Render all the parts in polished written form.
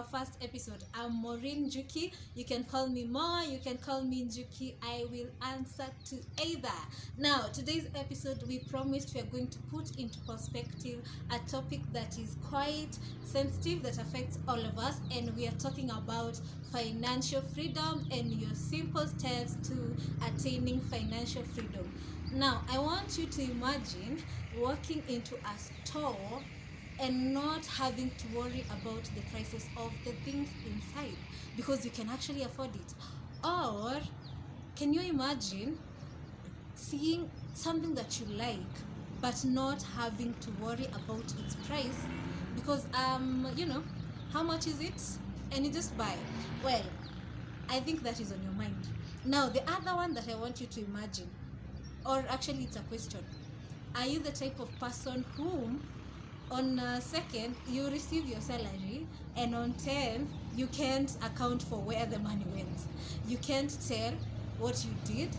our first episode. I'm Moh Njuki. You can call me Moh, you can call me Njuki. I will answer to either. Now, today's episode, we promised we are going to put into perspective a topic that is quite sensitive, that affects all of us, and we are talking about financial freedom and your simple steps to attaining financial freedom. Now, I want you to imagine walking into a store and not having to worry about the prices of the things inside because you can actually afford it. Or can you imagine seeing something that you like but not having to worry about its price because how much is it, and you just buy? Well, I think that is on your mind. Now, the other one that I want you to imagine, or actually it's a question: are you the type of person whom on second you receive your salary and on 10 you can't account for where the money went, you can't tell what you did,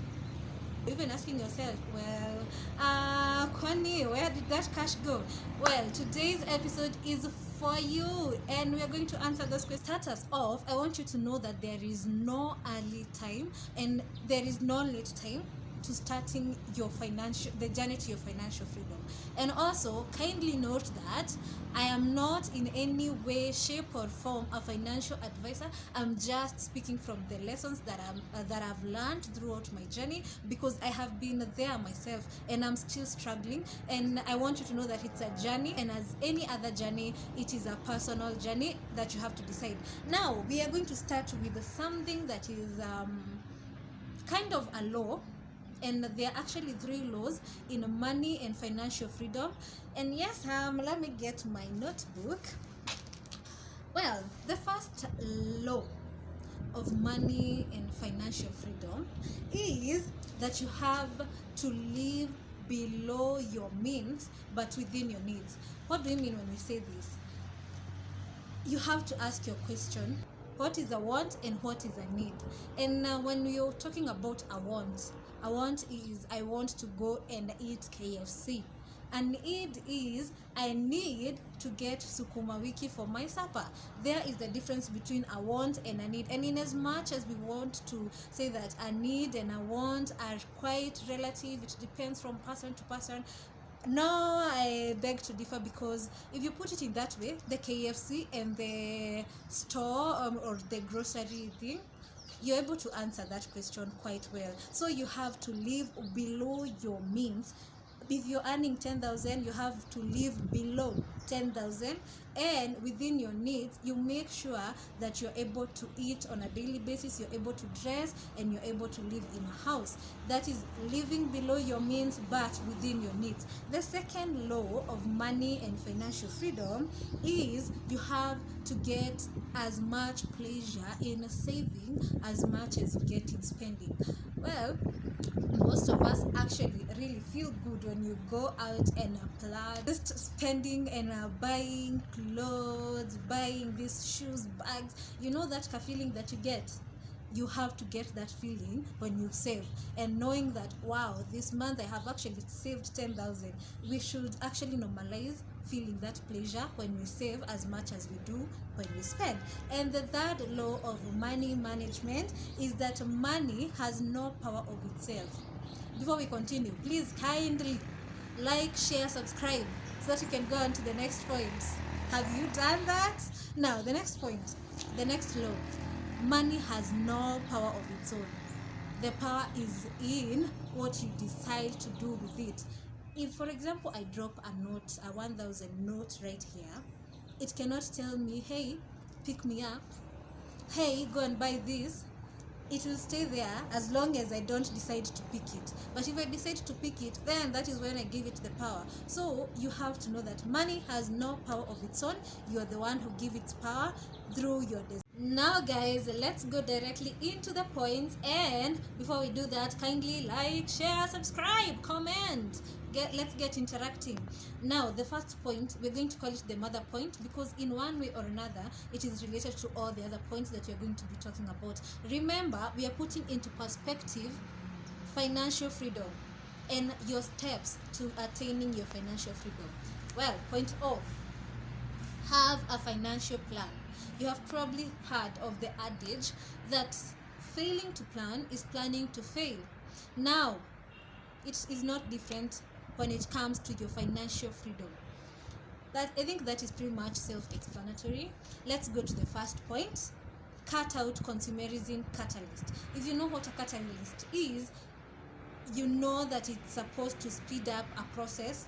even asking yourself, Kwani, where did that cash go? Well, today's episode is for you and we are going to answer those questions. Start us off, I want you to know that there is no early time and there is no late time to starting the journey to your financial freedom. And also, kindly note that I am not in any way, shape or form a financial advisor. I'm just speaking from the lessons that I've learned throughout my journey, because I have been there myself and I'm still struggling. And I want you to know that it's a journey, and as any other journey, it is a personal journey that you have to decide. Now, we are going to start with something that is kind of a law. And there are actually 3 laws in money and financial freedom. And yes, let me get my notebook. Well, the first law of money and financial freedom is that you have to live below your means but within your needs. What do you mean when we say this? You have to ask your question: what is a want and what is a need? And when you're talking about a want is I want to go and eat KFC. A need is I need to get sukuma wiki for my supper. There is the difference between a want and a need. And in as much as we want to say that a need and a want are quite relative, it depends from person to person. No, I beg to differ, because if you put it in that way, the KFC and the store or the grocery thing, you're able to answer that question quite well. So you have to live below your means. If you're earning 10,000, you have to live below 10,000, and within your needs, you make sure that you're able to eat on a daily basis, you're able to dress, and you're able to live in a house. That is living below your means but within your needs. The second law of money and financial freedom is you have to get as much pleasure in saving as much as you get in spending. Well, most of us actually really feel good when you go out and apply just spending and buying clothes, buying these shoes, bags. You know that feeling that you get? You have to get that feeling when you save, and knowing that, wow, this month I have actually saved 10,000. We should actually normalize feeling that pleasure when we save as much as we do when we spend. And the third law of money management is that money has no power of itself. Before we continue, please kindly like, share, subscribe so that you can go on to the next point. Have you done that? Now, the next point, the next law: money has no power of its own. The power is in what you decide to do with it. If, for example, I drop a note, a 1,000 note right here, it cannot tell me, hey, pick me up, hey, go and buy this. It will stay there as long as I don't decide to pick it. But if I decide to pick it, then that is when I give it the power. So you have to know that money has no power of its own. You are the one who give it power through your desire. Now guys, let's go directly into the points, and before we do that, kindly like, share, subscribe, comment. Let's get interacting. Now, the first point, we're going to call it the mother point, because in one way or another it is related to all the other points that we're going to be talking about. Remember, we are putting into perspective financial freedom and your steps to attaining your financial freedom. Well, point O: have a financial plan. You have probably heard of the adage that failing to plan is planning to fail. Now, it is not different when it comes to your financial freedom. That, I think that is pretty much self-explanatory. Let's go to the first point. Cut out consumerism catalyst. If you know what a catalyst is, you know that it's supposed to speed up a process.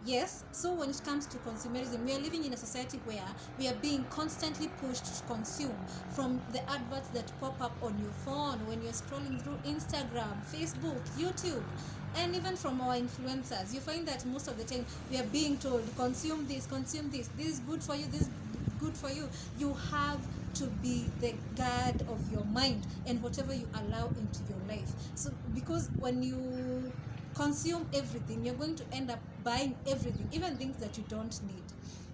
Yes, so when it comes to consumerism, we are living in a society where we are being constantly pushed to consume, from the adverts that pop up on your phone when you're scrolling through Instagram, Facebook, YouTube, and even from our influencers. You find that most of the time we are being told, consume this, this is good for you, this is good for you. You have to be the guard of your mind and whatever you allow into your life. So because when you consume everything, you're going to end up buying everything, even things that you don't need.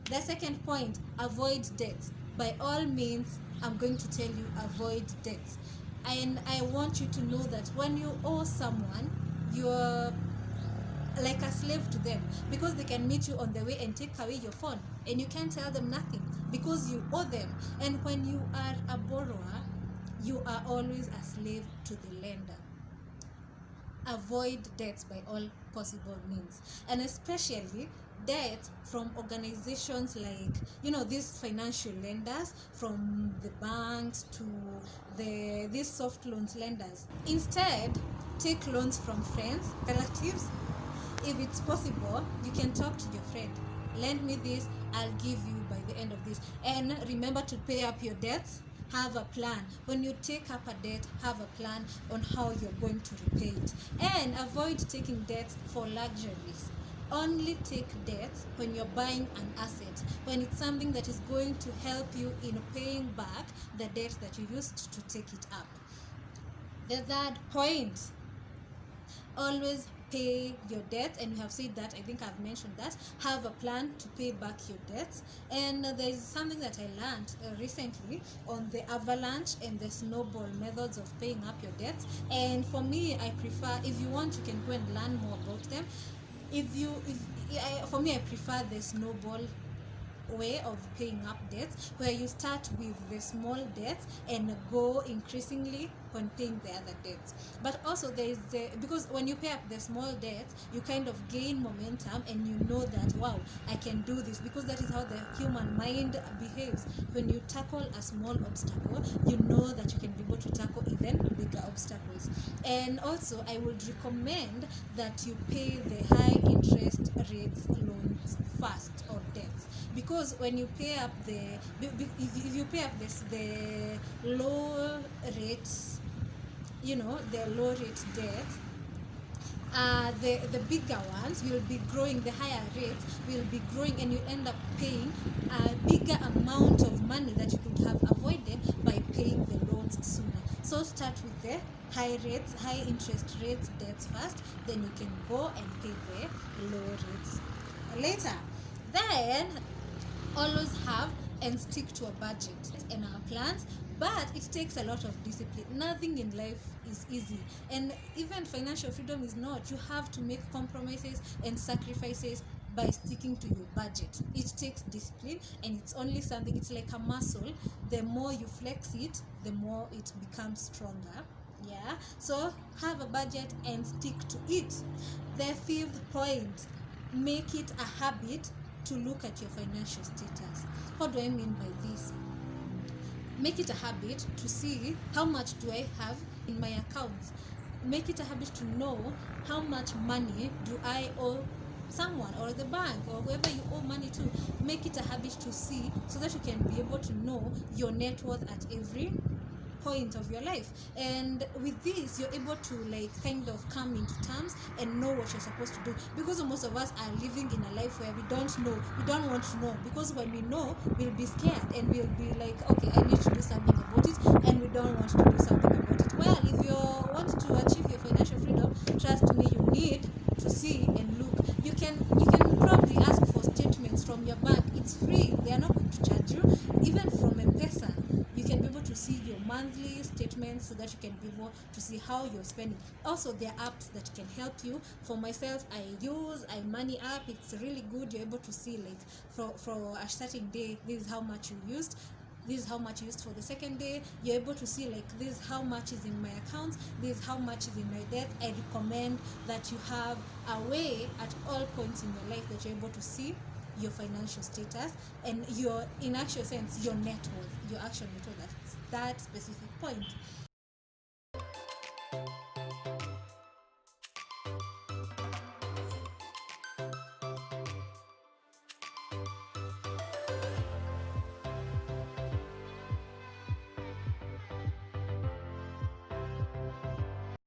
The second point, avoid debts. By all means, I'm going to tell you, avoid debts. And I want you to know that when you owe someone, you're like a slave to them, because they can meet you on the way and take away your phone and you can't tell them nothing because you owe them. And when you are a borrower, you are always a slave to the lender. Avoid debts by all possible means, and especially debt from organizations like these financial lenders, from the banks to these soft loans lenders. Instead, take loans from friends, relatives. If it's possible, you can talk to your friend. Lend me this, I'll give you by the end of this. And remember to pay up your debts. Have a plan. When you take up a debt, have a plan on how you're going to repay it. And avoid taking debts for luxuries. Only take debts when you're buying an asset, when it's something that is going to help you in paying back the debt that you used to take it up. The third point, always pay your debt, and we have said that. I think I've mentioned that. Have a plan to pay back your debts. And there is something that I learned recently on the avalanche and the snowball methods of paying up your debts. And for me, I prefer, if you want, you can go and learn more about them. For me, I prefer the snowball way of paying up debts, where you start with the small debts and go increasingly when paying the other debts. But also there is because when you pay up the small debts, you kind of gain momentum and you know that, wow, I can do this, because that is how the human mind behaves. When you tackle a small obstacle, you know that you can be able to tackle even bigger obstacles. And also, I would recommend that you pay the high interest rates loans first, or debts, because when you pay up if you pay up the low rates, the low rate debt, the bigger ones will be growing, the higher rates will be growing, and you end up paying a bigger amount of money that you could have avoided by paying the loans sooner. So start with the high interest rates debts first, then you can go and pay the low rates later. Then always have and stick to a budget and our plans, but it takes a lot of discipline. Nothing in life is easy, and even financial freedom is not. You have to make compromises and sacrifices by sticking to your budget. It takes discipline, and it's only something, it's like a muscle. The more you flex it, the more it becomes stronger. Yeah, so have a budget and stick to it. The fifth point, make it a habit to look at your financial status. What do I mean by this? Make it a habit to see how much do I have in my accounts. Make it a habit to know how much money do I owe someone, or the bank, or whoever you owe money to. Make it a habit to see, so that you can be able to know your net worth at every point of your life. And with this, you're able to kind of come into terms and know what you're supposed to do, because most of us are living in a life where we don't know, we don't want to know, because when we know, we'll be scared and we'll be like, okay, I need to do something about it, and we don't want to do something about it. Well, if you want to achieve your financial freedom, trust me, you need to see and look. You can probably ask for statements from your bank. It's free, they are not going to charge you. Even from M-Pesa, you can be able to see your monthly statements, so that you can be able to see how you're spending. Also, there are apps that can help you. For myself, I use iMoney app. It's really good. You're able to see, for a certain day, this is how much you used. this is how much you used for the second day. You're able to see like, this is how much is in my account, this is how much is in my debt. I recommend that you have a way at all points in your life that you're able to see your financial status and your, in actual sense, your net worth, your actual net worth at that specific point.